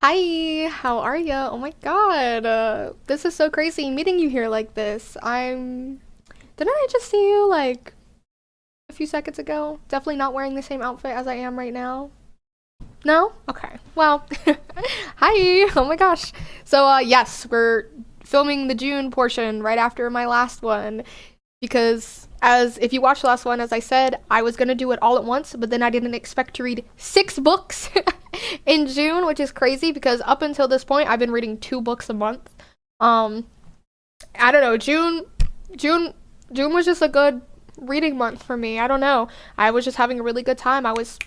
Hi, how are ya? Oh my god, this is so crazy meeting you here like this. Didn't I just see you like a few seconds ago? Definitely not wearing the same outfit as I am right now. No? Okay. Well, hi. Oh my gosh. So, yes, we're filming the June portion right after my last one because as if you watched the last one, as I said, I was gonna do it all at once, but then I didn't expect to read 6 books in June, which is crazy because up until this point, I've been reading 2 books a month. Um, I don't know. June, June was just a good reading month for me. I don't know. I was just having a really good time. I was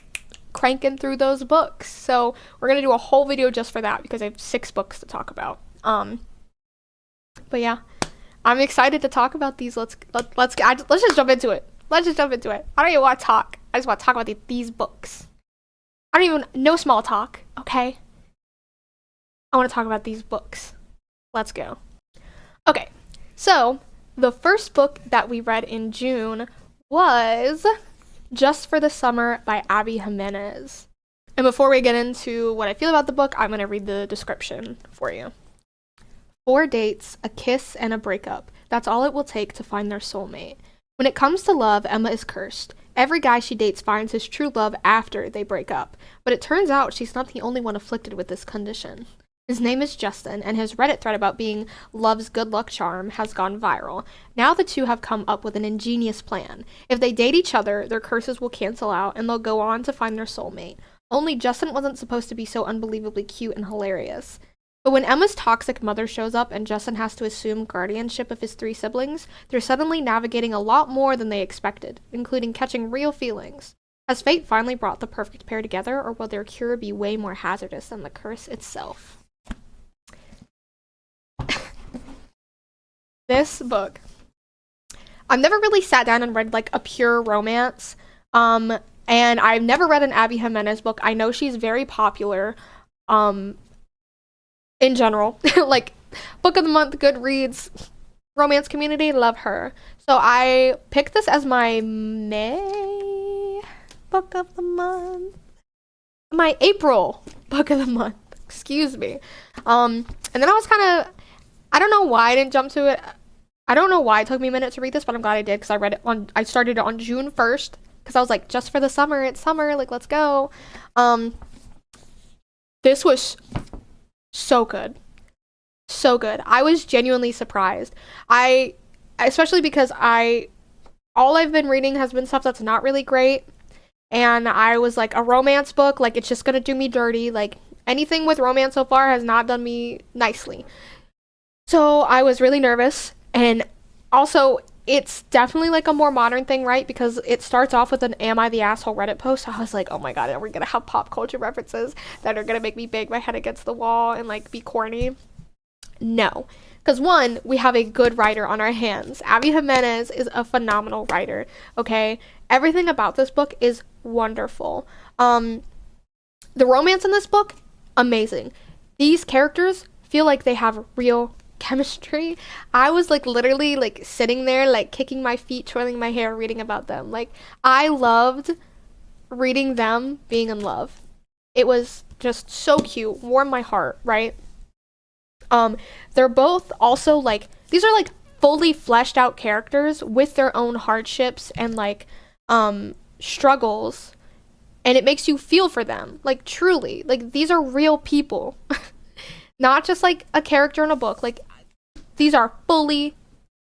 cranking through those books. So we're gonna do a whole video just for that because I have 6 books to talk about. But yeah, I'm excited to talk about these. Let's just jump into it. Let's just jump into it. I don't even want to talk. I just want to talk about these books. I don't even no small talk. Okay. I want to talk about these books. Let's go. Okay, so the first book that we read in June was Just for the Summer by Abby Jimenez. And before we get into what I feel about the book, I'm going to read the description for you. 4 dates, a kiss, and a breakup. That's all it will take to find their soulmate. When it comes to love, Emma is cursed. Every guy she dates finds his true love after they break up. But it turns out she's not the only one afflicted with this condition. His name is Justin, and his Reddit thread about being love's good luck charm has gone viral. Now the two have come up with an ingenious plan. If they date each other, their curses will cancel out, and they'll go on to find their soulmate. Only Justin wasn't supposed to be so unbelievably cute and hilarious. But when Emma's toxic mother shows up and Justin has to assume guardianship of his 3 siblings, they're suddenly navigating a lot more than they expected, including catching real feelings. Has fate finally brought the perfect pair together, or will their cure be way more hazardous than the curse itself? This book, I've never really sat down and read like a pure romance. And I've never read an Abby Jimenez book. I know she's very popular. In general, like book of the month, Goodreads, romance community, love her. So I picked this as my May book of the month, my April book of the month. Excuse me. And then I was kind of, I don't know why I didn't jump to it. I don't know why it took me a minute to read this, but I'm glad I did because I started it on June 1st because I was like, just for the summer, it's summer, like let's go. This was so good. So good. I was genuinely surprised. Especially because all I've been reading has been stuff that's not really great. And I was like, a romance book, like it's just gonna do me dirty. Like anything with romance so far has not done me nicely. So I was really nervous. And also, it's definitely like a more modern thing, right? Because it starts off with an Am I the Asshole Reddit post. I was like, oh my god, are we gonna have pop culture references that are gonna make me bang my head against the wall and like be corny? No. Because one, we have a good writer on our hands. Abby Jimenez is a phenomenal writer, okay? Everything about this book is wonderful. The romance in this book, amazing. These characters feel like they have real chemistry. I was like literally like sitting there like kicking my feet, twirling my hair, reading about them. Like I loved reading them being in love. It was just so cute, warmed my heart, right? They're both also like, these are like fully fleshed out characters with their own hardships and like struggles, and it makes you feel for them, like truly, like these are real people. Not just like a character in a book. Like these are fully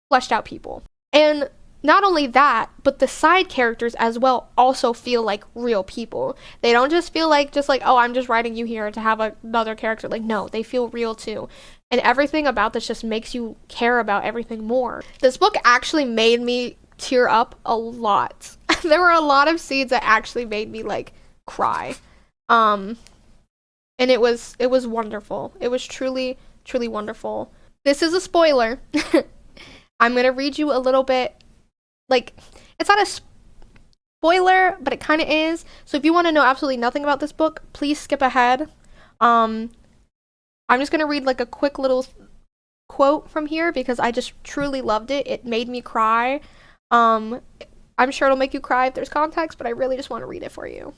fleshed out people. And not only that, but the side characters as well also feel like real people. They don't just feel like oh, I'm just writing you here to have another character. Like no, they feel real too. And everything about this just makes you care about everything more. This book actually made me tear up a lot. There were a lot of scenes that actually made me like cry. And it was wonderful. It was truly wonderful. This is a spoiler. I'm going to read you a little bit. Like, it's not a spoiler, but it kind of is. So if you want to know absolutely nothing about this book, please skip ahead. I'm just going to read like a quick little quote from here because I just truly loved it. It made me cry. I'm sure it'll make you cry if there's context, but I really just want to read it for you.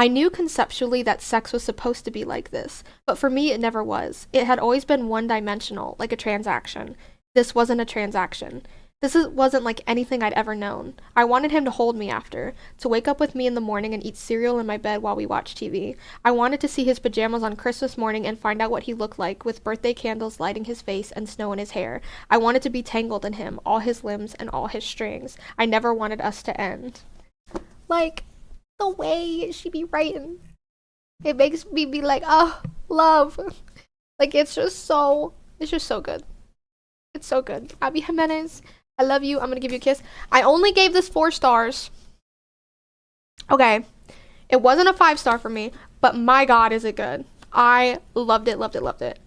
I knew conceptually that sex was supposed to be like this, but for me it never was. It had always been one-dimensional, like a transaction. This wasn't a transaction. Wasn't like anything I'd ever known. I wanted him to hold me after, to wake up with me in the morning and eat cereal in my bed while we watched TV. I wanted to see his pajamas on Christmas morning and find out what he looked like, with birthday candles lighting his face and snow in his hair. I wanted to be tangled in him, all his limbs and all his strings. I never wanted us to end. Like, the way she be writing, it makes me be like, oh, love. Like, it's just so good. It's so good. Abby Jimenez, I love you. I'm gonna give you a kiss. I only gave this 4 stars. Okay. It wasn't a 5-star for me, but my God, is it good. I loved it, loved it, loved it.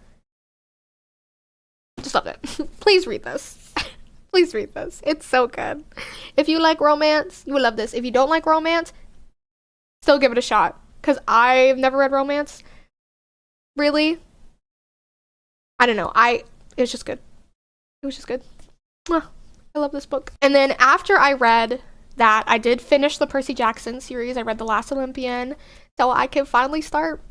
Just loved it. Please read this. Please read this. It's so good. If you like romance, you will love this. If you don't like romance, still give it a shot. Because I've never read romance. Really? I don't know. It was just good. It was just good. Mwah. I love this book. And then after I read that, I did finish the Percy Jackson series. I read The Last Olympian. So I can finally start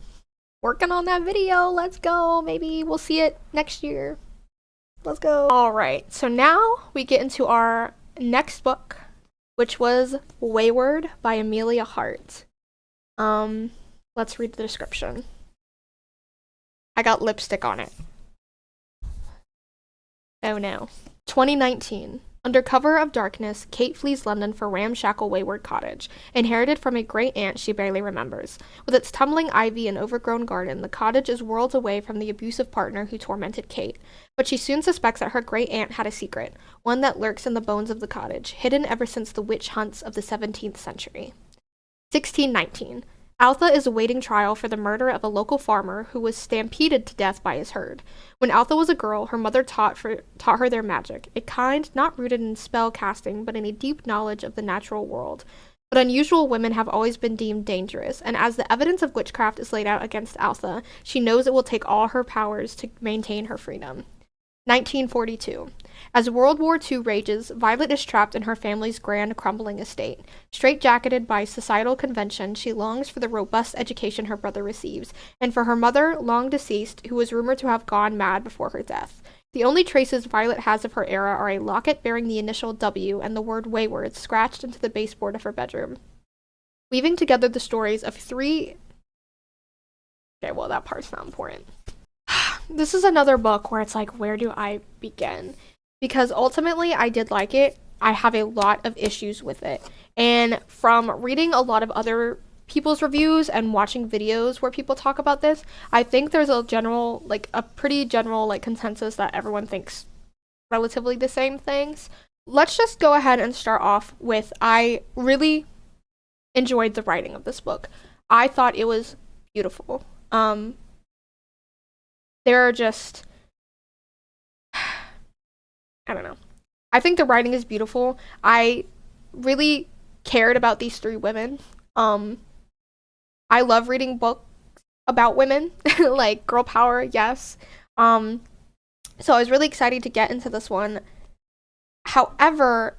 working on that video. Let's go. Maybe we'll see it next year. Let's go. All right. So now we get into our next book, which was Wayward by Amelia Hart. Let's read the description. I got lipstick on it. Oh no. 2019. Under cover of darkness, Kate flees London for ramshackle Wayward Cottage, inherited from a great aunt she barely remembers. With its tumbling ivy and overgrown garden, the cottage is worlds away from the abusive partner who tormented Kate. But she soon suspects that her great aunt had a secret, one that lurks in the bones of the cottage, hidden ever since the witch hunts of the 17th century. 1619. Altha is awaiting trial for the murder of a local farmer who was stampeded to death by his herd. When Altha was a girl, her mother taught her their magic, a kind not rooted in spell casting, but in a deep knowledge of the natural world. But unusual women have always been deemed dangerous, and as the evidence of witchcraft is laid out against Altha, she knows it will take all her powers to maintain her freedom. 1942. As World War II rages, Violet is trapped in her family's grand, crumbling estate. Straitjacketed by societal convention, she longs for the robust education her brother receives, and for her mother, long deceased, who was rumored to have gone mad before her death. The only traces Violet has of her era are a locket bearing the initial W and the word Wayward scratched into the baseboard of her bedroom. Weaving together the stories of 3... Okay, well, that part's not important. This is another book where it's like, where do I begin? Because ultimately, I did like it. I have a lot of issues with it. And from reading a lot of other people's reviews and watching videos where people talk about this, I think there's a pretty general consensus that everyone thinks relatively the same things. Let's just go ahead and start off with, I really enjoyed the writing of this book. I thought it was beautiful. There are just, I don't know. I think the writing is beautiful. I really cared about these 3 women. I love reading books about women, like girl power, yes. So I was really excited to get into this one. However,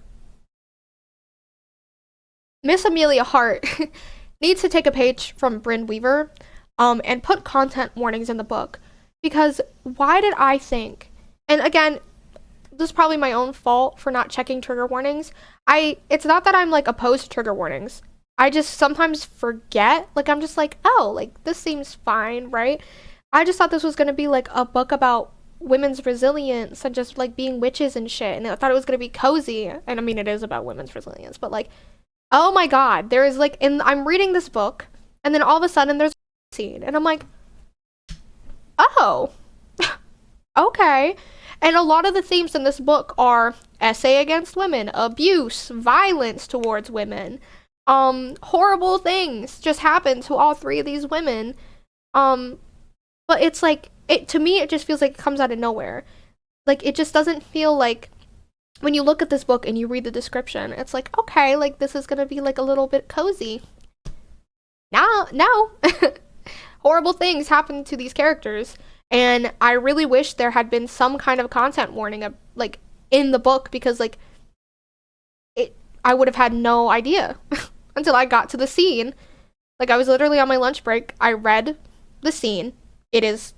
Miss Amelia Hart needs to take a page from Brynn Weaver, and put content warnings in the book. Because why did I think, and again, this is probably my own fault for not checking trigger warnings. It's not that I'm opposed to trigger warnings. I just sometimes forget. I'm just oh, this seems fine, right? I just thought this was going to be a book about women's resilience and just being witches and shit. And I thought it was going to be cozy. And I mean, it is about women's resilience, but oh my God, there is I'm reading this book and then all of a sudden there's a scene and I'm like, oh, okay. And a lot of the themes in this book are essay against women, abuse, violence towards women, horrible things just happen to all 3 of these women. But it's to me, it just feels like it comes out of nowhere. It just doesn't feel like, when you look at this book and you read the description, it's okay, this is gonna be a little bit cozy. No. Horrible things happen to these characters, and I really wish there had been some kind of content warning in the book, because I would have had no idea until I got to the scene. Like, I was literally on my lunch break. I read the scene. It is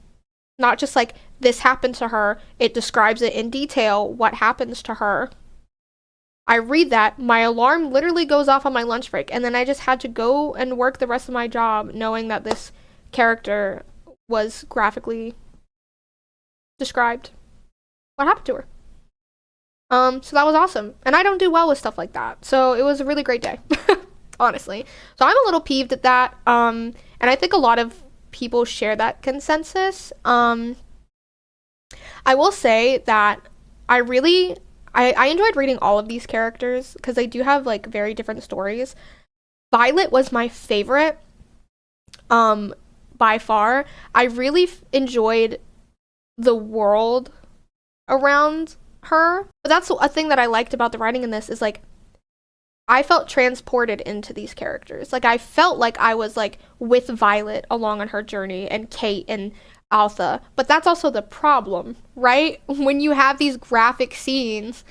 not just like, this happened to her. It describes it in detail, what happens to her. I read that. My alarm literally goes off on my lunch break. And then I just had to go and work the rest of my job knowing that this character was graphically described what happened to her. So that was awesome. And I don't do well with stuff like that. So it was a really great day, honestly. So I'm a little peeved at that. And I think a lot of people share that consensus. I will say that I enjoyed reading all of these characters because they do have like very different stories. Violet was my favorite, by far. I really enjoyed the world around her. But that's a thing that I liked about the writing in this is like I felt transported into these characters. Like I felt like I was like with Violet along on her journey and Kate and Altha. But that's also the problem, right? When you have these graphic scenes,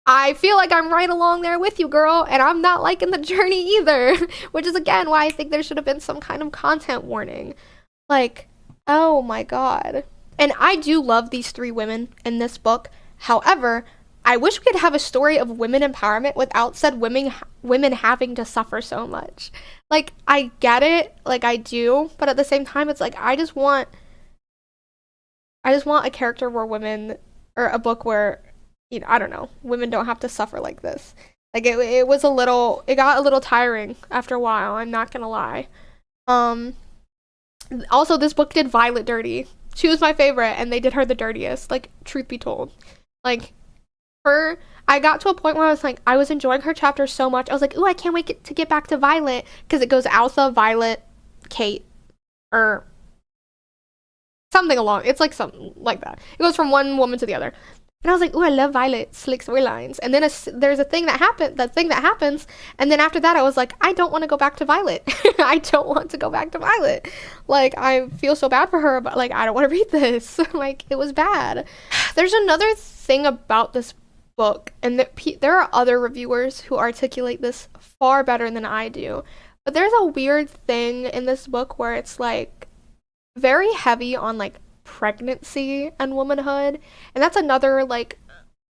I feel like I'm right along there with you, girl, and I'm not liking the journey either, which is again why I think there should have been some kind of content warning. Like, oh my god. And I do love these three women in this book. However, I wish we could have a story of women empowerment without said women having to suffer so much. Like, I get it, like I do, but at the same time, it's like I just want a character where women, or a book where, you know, I don't know, women don't have to suffer like this. Like it got a little tiring after a while. I'm not gonna lie. Also, this book did Violet dirty. She was my favorite, and they did her the dirtiest. Like, truth be told, like I got to a point where I was like, I was enjoying her chapter so much. I was like, ooh, I can't wait to get back to Violet, because it goes Altha, Violet, Kate, or something along. It's like something like that. It goes from one woman to the other. And I was like, ooh, I love Violet, slick storylines. And then there's a thing that happens. And then after that, I was like, I don't want to go back to Violet. I don't want to go back to Violet. Like, I feel so bad for her, but like, I don't want to read this. Like, it was bad. There's another thing about this book, and there are other reviewers who articulate this far better than I do. But there's a weird thing in this book where it's like very heavy on like pregnancy and womanhood, and that's another like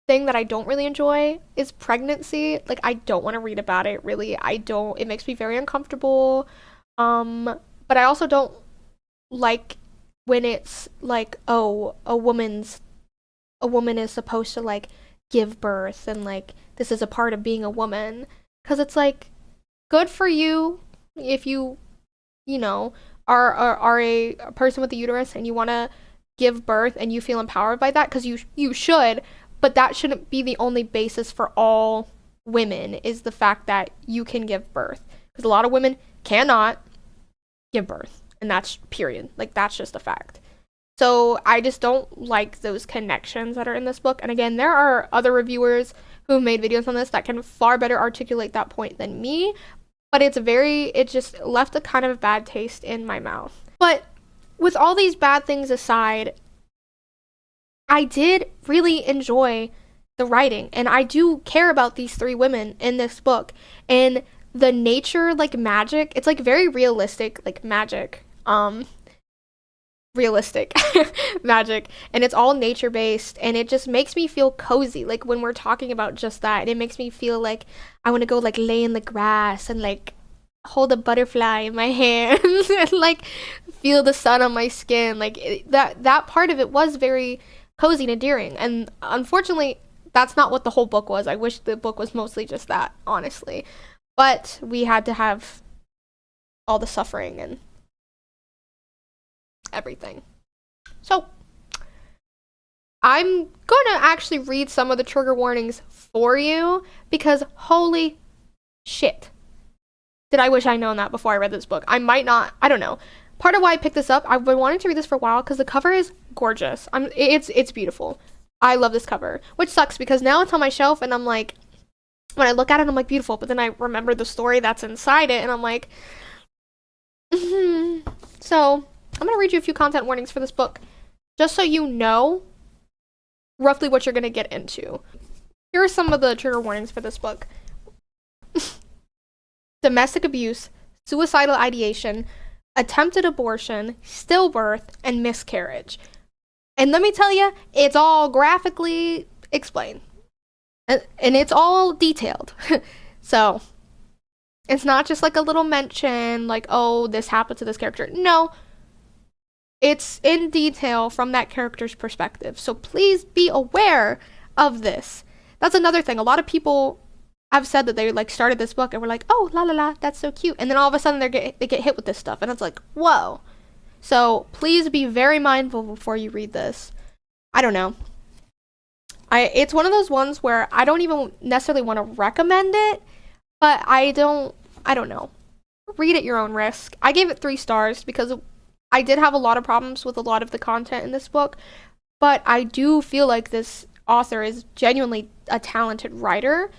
thing that I don't really enjoy is pregnancy. Like, I don't want to read about it, really. It makes me very uncomfortable. But I also don't like when it's like, oh, a woman is supposed to like give birth, and like this is a part of being a woman, because it's like, good for you if you know are a person with a uterus and you want to give birth and you feel empowered by that, because you should, but that shouldn't be the only basis for all women, is the fact that you can give birth, because a lot of women cannot give birth, and that's period. Like, that's just a fact. So I just don't like those connections that are in this book. And again, there are other reviewers who made videos on this that can far better articulate that point than me, but it just left a kind of bad taste in my mouth. But with all these bad things aside, I did really enjoy the writing, and I do care about these three women in this book, and the nature, like magic, it's like very realistic, like magic, realistic magic, and it's all nature based, and it just makes me feel cozy, like when we're talking about just that, and it makes me feel like I want to go like lay in the grass and like hold a butterfly in my hands and like feel the sun on my skin. Like that part of it was very cozy and endearing, and unfortunately that's not what the whole book was. I wish the book was mostly just that, honestly, but we had to have all the suffering and everything. So I'm gonna actually read some of the trigger warnings for you, because holy shit, did I wish I'd known that before I read this book. I don't know. Part of why I picked this up, I've been wanting to read this for a while because the cover is gorgeous. It's beautiful. I love this cover, which sucks because now it's on my shelf, and I'm like, when I look at it, I'm like, beautiful, but then I remember the story that's inside it, and I'm like, So I'm going to read you a few content warnings for this book, just so you know roughly what you're going to get into. Here are some of the trigger warnings for this book. Domestic abuse, suicidal ideation, attempted abortion, stillbirth, and miscarriage. And let me tell you, it's all graphically explained. And it's all detailed. So, it's not just like a little mention, like, oh, this happened to this character. No. It's in detail from that character's perspective. So please be aware of this. That's another thing. A lot of people have said that they like started this book and were like, oh, la la la, that's so cute. And then all of a sudden they get hit with this stuff. And it's like, whoa. So please be very mindful before you read this. I don't know. It's one of those ones where I don't even necessarily want to recommend it, but I don't know. Read at your own risk. I gave it 3 stars because I did have a lot of problems with a lot of the content in this book, but I do feel like this author is genuinely a talented writer,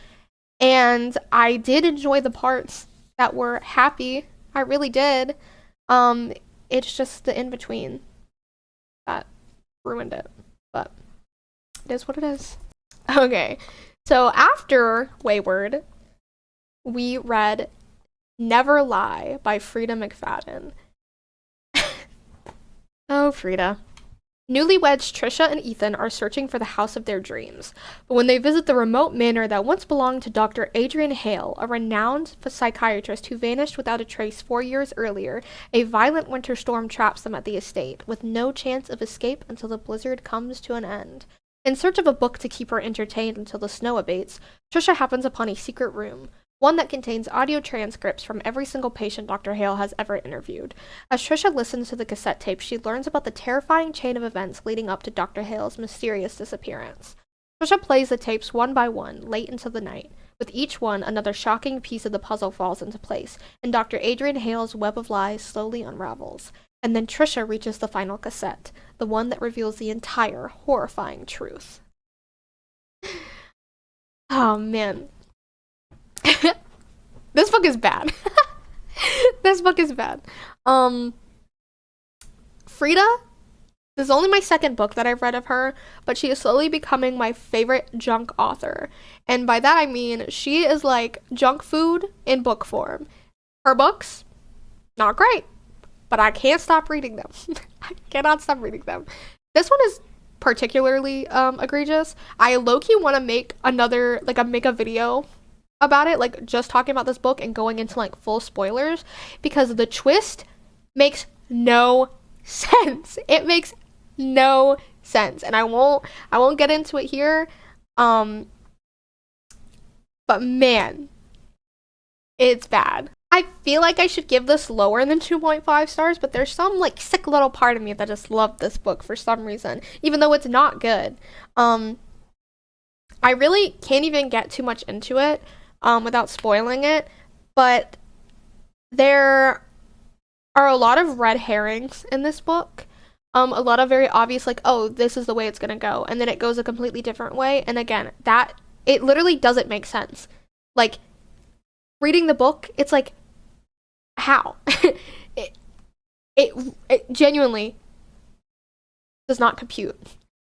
and I did enjoy the parts that were happy. I really did. It's just the in-between that ruined it, but it is what it is. Okay, so after Wayward, we read Never Lie by Frida McFadden. Oh, Frida. Newlyweds Trisha and Ethan are searching for the house of their dreams, but when they visit the remote manor that once belonged to Dr. Adrian Hale, a renowned psychiatrist who vanished without a trace 4 years earlier, a violent winter storm traps them at the estate, with no chance of escape until the blizzard comes to an end. In search of a book to keep her entertained until the snow abates, Trisha happens upon a secret room, one that contains audio transcripts from every single patient Dr. Hale has ever interviewed. As Trisha listens to the cassette tape, she learns about the terrifying chain of events leading up to Dr. Hale's mysterious disappearance. Trisha plays the tapes one by one, late into the night. With each one, another shocking piece of the puzzle falls into place, and Dr. Adrian Hale's web of lies slowly unravels. And then Trisha reaches the final cassette, the one that reveals the entire horrifying truth. Oh, man. This book is bad. This book is bad. Frida, this is only my second book that I've read of her, but she is slowly becoming my favorite junk author. And by that I mean she is like junk food in book form. Her books, not great, but I can't stop reading them. I cannot stop reading them. This one is particularly egregious. I low-key want to make make a video about it, like just talking about this book and going into like full spoilers, because the twist makes no sense. It makes no sense, and I won't get into it here. But man, it's bad. I feel like I should give this lower than 2.5 stars, but there's some like sick little part of me that just loved this book for some reason, even though it's not good. I really can't even get too much into it without spoiling it, but there are a lot of red herrings in this book. A lot of very obvious, like, oh, this is the way it's gonna go, and then it goes a completely different way, and again, that, it literally doesn't make sense. Like, reading the book, it's like, how? it genuinely does not compute,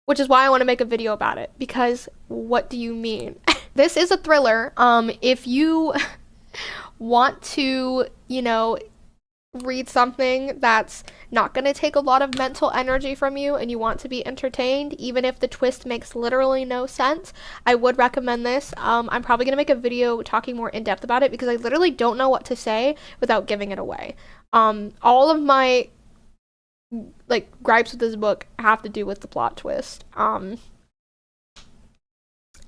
which is why I want to make a video about it, because what do you mean? This is a thriller. If you want to, read something that's not going to take a lot of mental energy from you and you want to be entertained, even if the twist makes literally no sense, I would recommend this. I'm probably going to make a video talking more in depth about it because I literally don't know what to say without giving it away. All of my gripes with this book have to do with the plot twist. And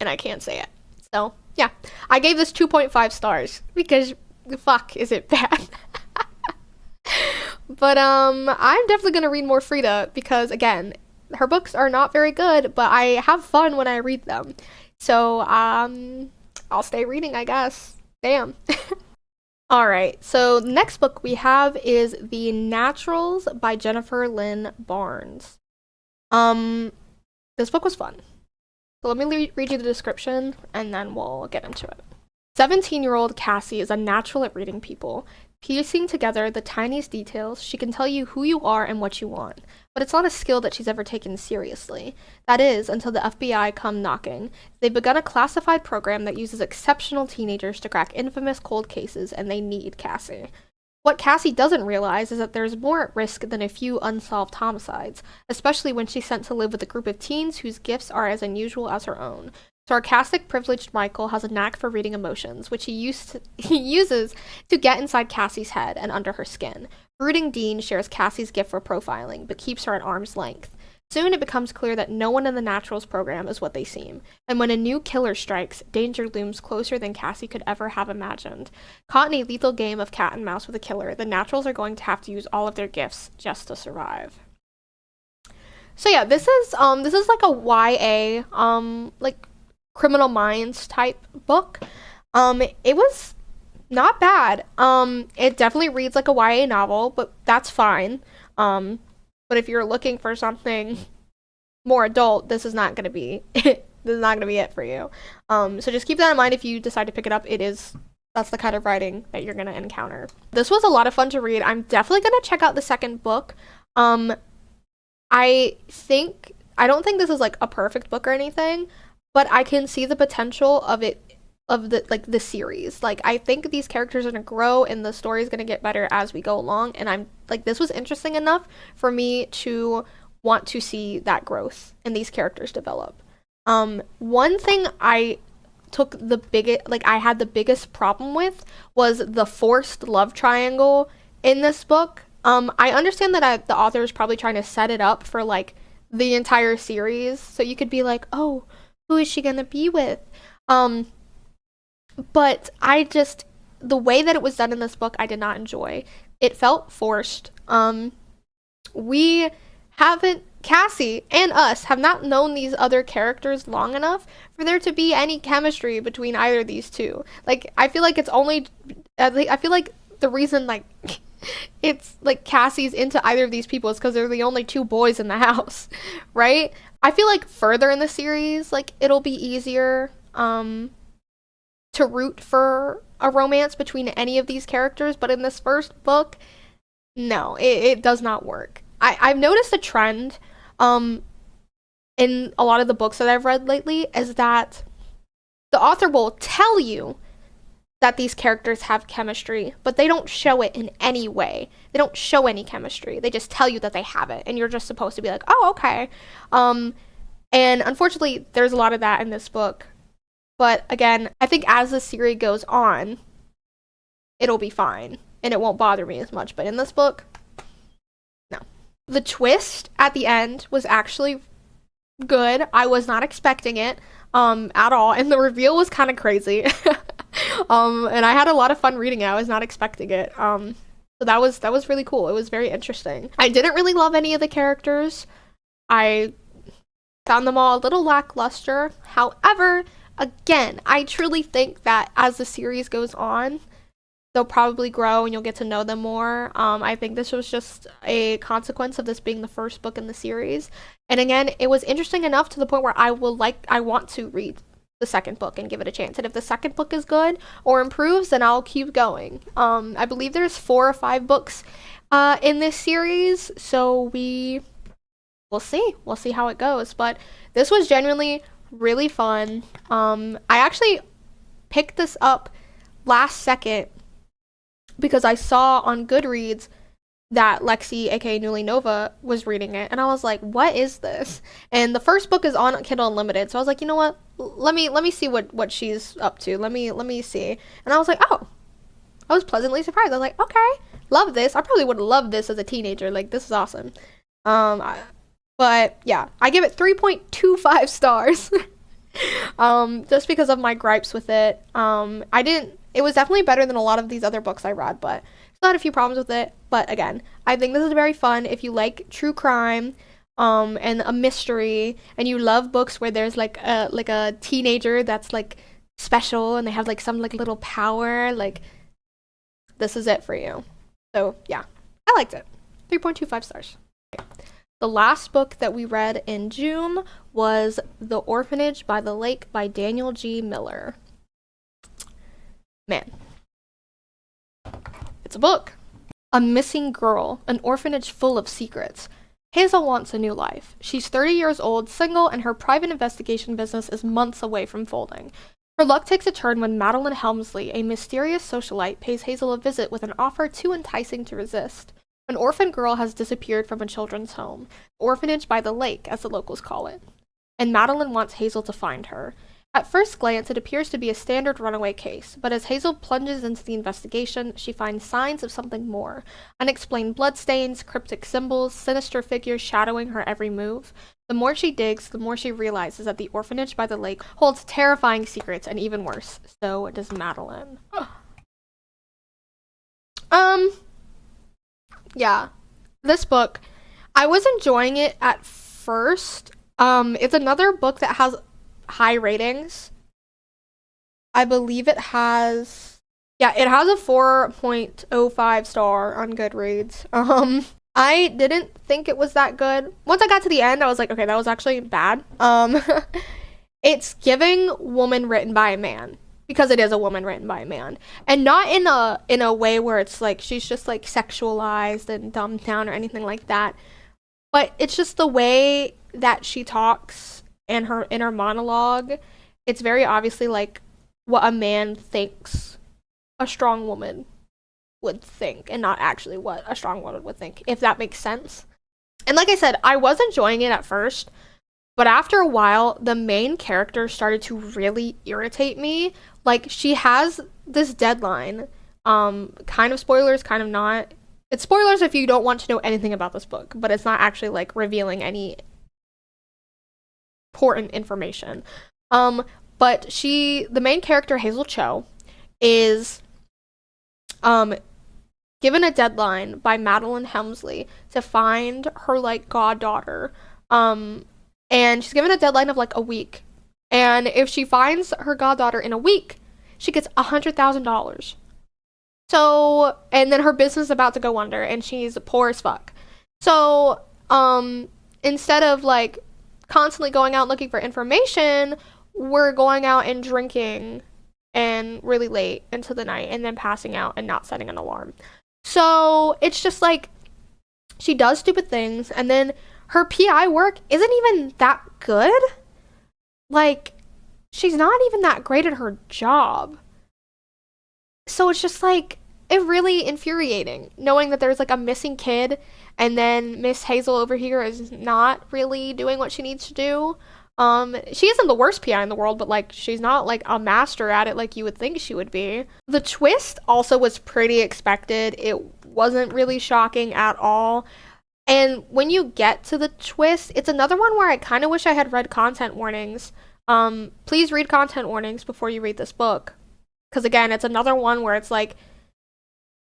I can't say it. So, yeah. I gave this 2.5 stars because fuck is it bad. But I'm definitely going to read more Frida because, again, her books are not very good, but I have fun when I read them. So, I'll stay reading, I guess. Damn. Alright, so the next book we have is The Naturals by Jennifer Lynn Barnes. This book was fun. So let me read you the description, and then we'll get into it. 17-year-old Cassie is a natural at reading people. Piecing together the tiniest details, she can tell you who you are and what you want. But it's not a skill that she's ever taken seriously. That is, until the FBI come knocking. They've begun a classified program that uses exceptional teenagers to crack infamous cold cases, and they need Cassie. What Cassie doesn't realize is that there's more at risk than a few unsolved homicides, especially when she's sent to live with a group of teens whose gifts are as unusual as her own. Sarcastic, privileged Michael has a knack for reading emotions, which he uses to get inside Cassie's head and under her skin. Brooding Dean shares Cassie's gift for profiling, but keeps her at arm's length. Soon it becomes clear that no one in the Naturals program is what they seem, and when a new killer strikes, danger looms closer than Cassie could ever have imagined. Caught in a lethal game of cat and mouse with a killer, the Naturals are going to have to use all of their gifts just to survive. So yeah, this is like a YA like Criminal Minds type book. It was not bad. It definitely reads like a YA novel, but that's fine. But if you're looking for something more adult, this is not going to be this is not going to be it for you. So just keep that in mind if you decide to pick it up. That's the kind of writing that you're going to encounter. This was a lot of fun to read. I'm definitely going to check out the second book. I don't think this is like a perfect book or anything, but I can see the potential of it, of the series. Like, I think these characters are going to grow and the story is going to get better as we go along, and I'm like, this was interesting enough for me to want to see that growth and these characters develop. One thing I had the biggest problem with was the forced love triangle in this book. I understand that the author is probably trying to set it up for like the entire series, so you could be like, oh, who is she gonna be with? But the way that it was done in this book, I did not enjoy. It felt forced. Cassie and us have not known these other characters long enough for there to be any chemistry between either of these two. Like, I feel like the reason, like, it's like Cassie's into either of these people is because they're the only two boys in the house, right? I feel like further in the series, like, it'll be easier, to root for a romance between any of these characters, but in this first book, no, it does not work. I've noticed a trend in a lot of the books that I've read lately is that the author will tell you that these characters have chemistry, but they don't show it in any way. They don't show any chemistry. They just tell you that they have it, and you're just supposed to be like, oh, okay. And unfortunately, there's a lot of that in this book. But again, I think as the series goes on, it'll be fine, and it won't bother me as much. But in this book, no. The twist at the end was actually good. I was not expecting it at all, and the reveal was kind of crazy. And I had a lot of fun reading it. I was not expecting it. So that was really cool. It was very interesting. I didn't really love any of the characters. I found them all a little lackluster. However, again, I truly think that as the series goes on, they'll probably grow and you'll get to know them more. I think this was just a consequence of this being the first book in the series. And again, it was interesting enough to the point where I want to read the second book and give it a chance. And if the second book is good or improves, then I'll keep going. I believe there's 4 or 5 books in this series, so we'll see. We'll see how it goes. But this was genuinely really fun. I actually picked this up last second because I saw on Goodreads that Lexi, aka Newly Nova, was reading it, and I was like, what is this? And the first book is on Kindle Unlimited, so I was like, you know what, let me see what she's up to. Let me see. And I was like, oh, I was pleasantly surprised. I was like, okay, love this. I probably would have loved this as a teenager. Like, this is awesome. But yeah, I give it 3.25 stars. Just because of my gripes with it. It was definitely better than a lot of these other books I read, but still had a few problems with it. But again, I think this is very fun if you like true crime and a mystery, and you love books where there's like a teenager that's like special and they have like some like little power. Like, this is it for you. So yeah, I liked it. 3.25 stars. The last book that we read in June was The Orphanage by the Lake by Daniel G. Miller. Man, it's a book. A missing girl, an orphanage full of secrets. Hazel wants a new life. She's 30 years old, single, and her private investigation business is months away from folding. Her luck takes a turn when Madeline Helmsley, a mysterious socialite, pays Hazel a visit with an offer too enticing to resist. An orphan girl has disappeared from a children's home, orphanage by the lake, as the locals call it, and Madeline wants Hazel to find her. At first glance, it appears to be a standard runaway case, but as Hazel plunges into the investigation, she finds signs of something more. Unexplained bloodstains, cryptic symbols, sinister figures shadowing her every move. The more she digs, the more she realizes that the orphanage by the lake holds terrifying secrets, and even worse, so does Madeline. Yeah. This book, I was enjoying it at first. It's another book that has high ratings. I believe it has it has a 4.05 star on Goodreads. I didn't think it was that good. Once I got to the end, I was like, okay, that was actually bad. It's giving woman written by a man, because it is a woman written by a man, and not in a way where it's like she's just like sexualized and dumbed down or anything like that, but it's just the way that she talks and her inner monologue. It's very obviously like what a man thinks a strong woman would think, and not actually what a strong woman would think, if that makes sense. And like I said, I was enjoying it at first, but after a while, the main character started to really irritate me. Like, she has this deadline. Kind of spoilers, kind of not. It's spoilers if you don't want to know anything about this book, but it's not actually, like, revealing any important information. But the main character, Hazel Cho, is, given a deadline by Madeline Helmsley to find her, like, goddaughter. And she's given a deadline of, like, a week. And if she finds her goddaughter in a week, she gets $100,000. So, and then her business is about to go under, and she's poor as fuck. So, instead of, like, constantly going out looking for information, we're going out and drinking and really late into the night, and then passing out and not setting an alarm. So, it's just, like, she does stupid things, and then her PI work isn't even that good. Like, she's not even that great at her job. So it's just, like, it's really infuriating knowing that there's, like, a missing kid, and then Miss Hazel over here is not really doing what she needs to do. She isn't the worst PI in the world, but, like, she's not, like, a master at it like you would think she would be. The twist also was pretty expected. It wasn't really shocking at all. And when you get to the twist, it's another one where I kind of wish I had read content warnings. Please read content warnings before you read this book. Because again, it's another one where it's like,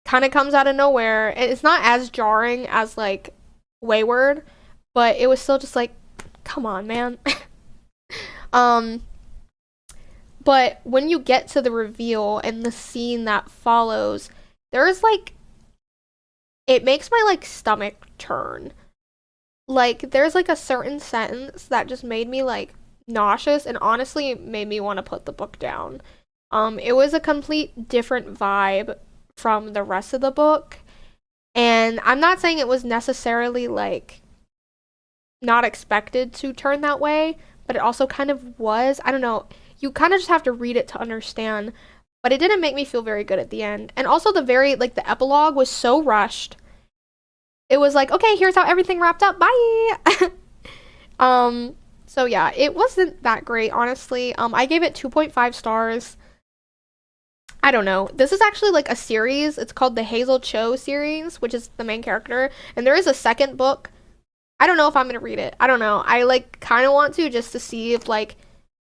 kind of comes out of nowhere. It's not as jarring as like Wayward, but it was still just like, come on, man. But when you get to the reveal and the scene that follows, there's like, it makes my, like, stomach turn. Like, there's, like, a certain sentence that just made me, like, nauseous, and honestly made me want to put the book down. It was a complete different vibe from the rest of the book, and I'm not saying it was necessarily, like, not expected to turn that way, but it also kind of was. I don't know. You kind of just have to read it to understand. But it didn't make me feel very good at the end. And also the epilogue was so rushed. It was like, okay, here's how everything wrapped up. Bye. So yeah, it wasn't that great, honestly. I gave it 2.5 stars. I don't know. This is actually like a series. It's called the Hazel Cho series, which is the main character. And there is a second book. I don't know if I'm going to read it. I don't know. I like kind of want to, just to see if like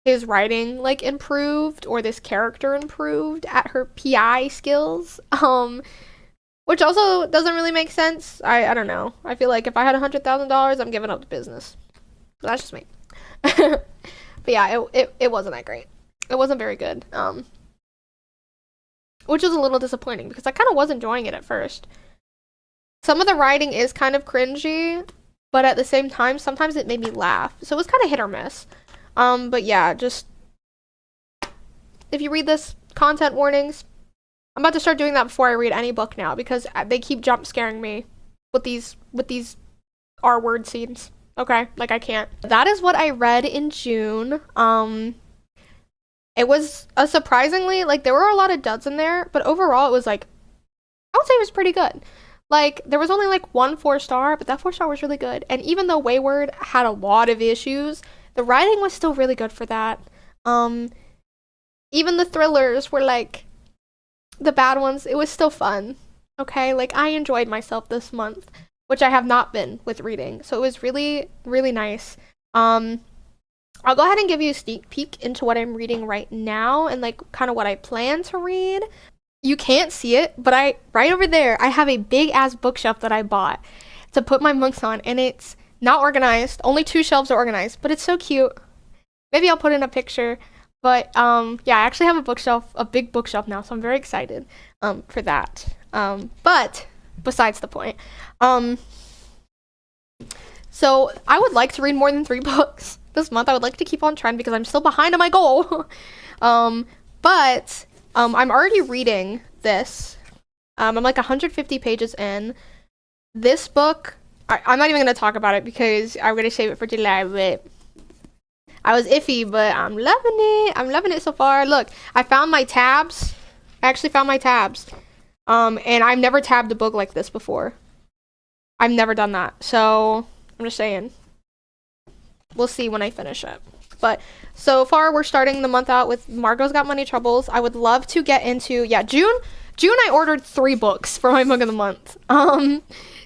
his writing like improved, or this character improved at her PI skills, which also doesn't really make sense. I don't know. I feel like if I had $100,000, I'm giving up the business. But that's just me. But yeah, it wasn't that great. It wasn't very good, which was a little disappointing because I kind of was enjoying it at first. Some of the writing is kind of cringy, but at the same time, sometimes it made me laugh. So it was kind of hit or miss. But yeah, just, if you read this, content warnings. I'm about to start doing that before I read any book now, because they keep jump scaring me with these R-word scenes. Okay, like I can't. That is what I read in June. It was a surprisingly, like, there were a lot of duds in there, but overall it was like, I would say it was pretty good. Like, there was only like one 4-star, but that 4-star was really good. And even though Wayward had a lot of issues, the writing was still really good for that. Um, Even the thrillers were like the bad ones, it was still fun. Okay, like I enjoyed myself this month, which I have not been with reading. So it was really, really nice. Um, I'll go ahead and give you a sneak peek into what I'm reading right now and like kind of what I plan to read. You can't see it, but I right over there, I have a big ass bookshelf that I bought to put my books on, and it's not organized. Only 2 shelves are organized, but it's so cute. Maybe I'll put in a picture. But yeah, I actually have a bookshelf, a big bookshelf now, so I'm very excited for that. But besides the point, so I would like to read more than 3 books this month. I would like to keep on trend because I'm still behind on my goal. But I'm already reading this. I'm like 150 pages in. This book, I'm not even going to talk about it because I'm going to save it for July, but I was iffy, but I'm loving it. I'm loving it so far. Look, I found my tabs. I actually found my tabs. And I've never tabbed a book like this before. I've never done that. So, I'm just saying. We'll see when I finish it. But so far, we're starting the month out with Margot's Got Money Troubles. I would love to get into, yeah, June I ordered 3 books for my book of the month.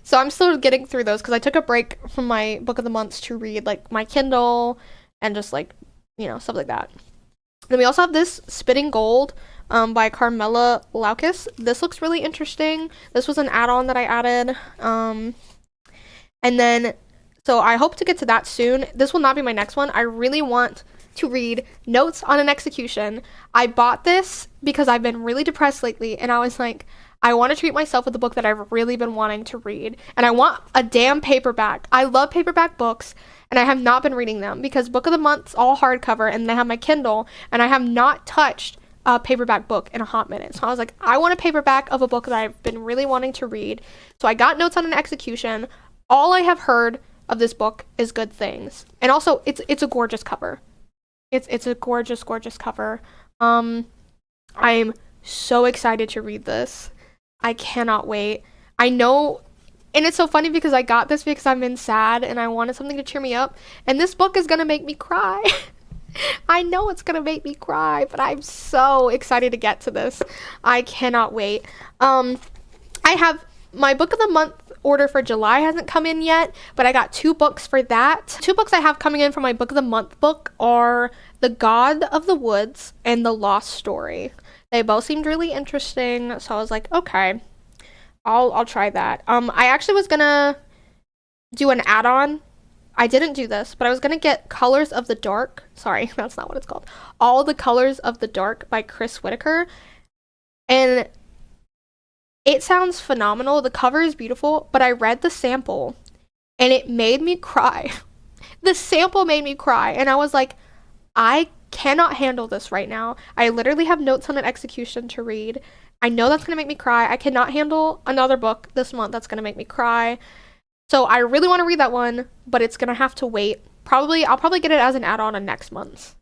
So I'm still getting through those because I took a break from my book of the months to read like my Kindle and just like, you know, stuff like that. Then we also have this Spitting Gold by Carmela Laukas. This looks really interesting. This was an add-on that I added. And then, so I hope to get to that soon. This will not be my next one. I really want to read Notes on an Execution. I bought this because I've been really depressed lately, and I was like, I want to treat myself with a book that I've really been wanting to read, and I want a damn paperback. I love paperback books, and I have not been reading them because Book of the Month's all hardcover, and they have my Kindle, and I have not touched a paperback book in a hot minute. So I was like, I want a paperback of a book that I've been really wanting to read. So I got Notes on an Execution. All I have heard of this book is good things, and also it's a gorgeous cover. It's a gorgeous, gorgeous cover. I'm so excited to read this. I cannot wait. I know, and it's so funny because I got this because I've been sad and I wanted something to cheer me up, and this book is gonna make me cry. I know it's gonna make me cry, but I'm so excited to get to this. I cannot wait. I have my book of the month order for July hasn't come in yet, but I got 2 books for that. 2 books I have coming in for my book of the month book are The God of the Woods and The Lost Story. They both seemed really interesting, so I was like, okay, I'll try that. I actually was gonna do an add-on. I didn't do this, but I was gonna get Colors of the Dark. Sorry, that's not what it's called. All the Colors of the Dark by Chris Whitaker. And it sounds phenomenal. The cover is beautiful, but I read the sample and it made me cry. The sample made me cry, and I was like, I cannot handle this right now. I literally have Notes on an Execution to read. I know that's gonna make me cry. I cannot handle another book this month that's gonna make me cry. So I really want to read that one, but it's gonna have to wait. I'll probably get it as an add-on on next month's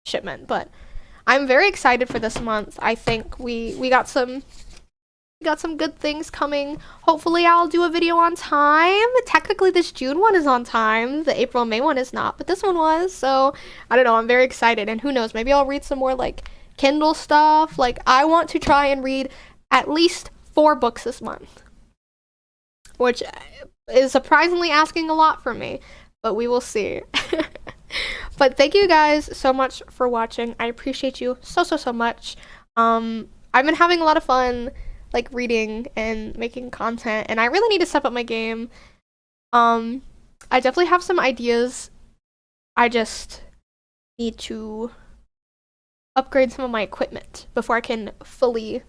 shipment. But I'm very excited for this month. I think we got some good things coming. Hopefully I'll do a video on time. Technically this June one is on time. The April and May one is not, but this one was. So I don't know, I'm very excited, and who knows, maybe I'll read some more like Kindle stuff. Like, I want to try and read at least 4 books this month, which is surprisingly asking a lot from me, but we will see. But thank you guys so much for watching. I appreciate you so much. I've been having a lot of fun like reading and making content, and I really need to step up my game. I definitely have some ideas. I just need to upgrade some of my equipment before I can fully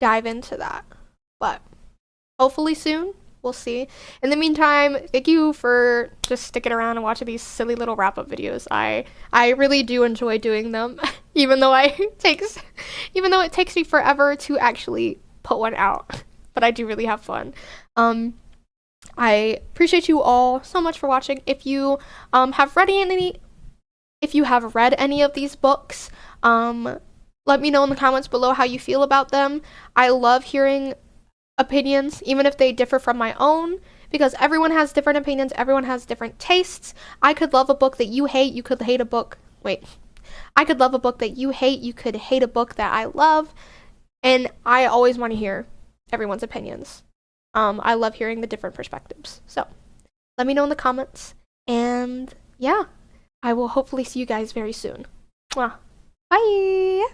dive into that. But hopefully soon. We'll see. In the meantime, thank you for just sticking around and watching these silly little wrap-up videos. I really do enjoy doing them, even though it takes me forever to actually put one out. But I do really have fun. I appreciate you all so much for watching. If you have read any if you have read any of these books. Let me know in the comments below how you feel about them. I love hearing opinions, even if they differ from my own, because everyone has different opinions, everyone has different tastes. I could love a book that you hate, you could hate a book. Wait. I could love a book that you hate, you could hate a book that I love, and I always want to hear everyone's opinions. I love hearing the different perspectives. So, let me know in the comments, and yeah, I will hopefully see you guys very soon. Mwah. Bye!